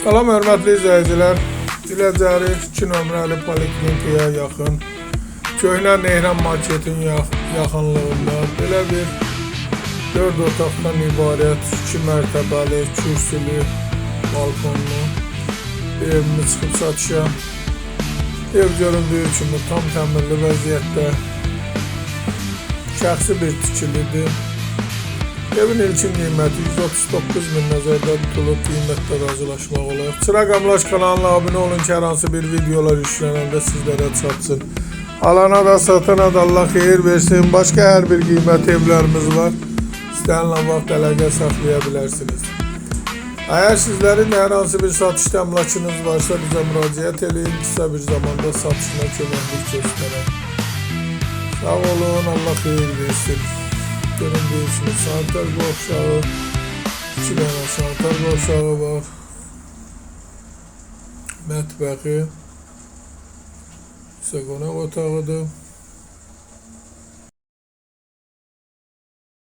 Salam hörmətli izləyicilər. Biləcərik 2 nömrəli poliklinikaya yaxın Köhnə Nehran marketin yaxınlığında belə bir 4 otaqdan ibarət 2 mərtəbəli, kürsülü, balkonlu bir evimiz çıxıb satışa. Ev göründüyü kimi tam təmirli vəziyyətdə, şəxsi bir tikilidir. Evin ilkin qiyməti 139 min nəzərdə tutulub, qiymətdə razılaşmaq olar. Çıraq Əmlak kanalına abunə olun ki, hər hansı bir videolar yüklənəndə sizlərə çatsın. Alana da satana da Allah xeyir versin. Başqa hər bir qiymət evlərimiz var. İstənilən vaxt əlaqə saxlaya bilərsiniz. Əgər sizlərin hər hansı bir satış təmlakınız varsa bizə müraciət edin. Qısa bir zamanda satışına köməklik göstərək. Sağ olun, Allah xeyir versin. Göründüyü kimi sanitar qovşağı, 2 dənə sanitar qovşağı var, mətbəxi, isə qonaq otağıdır.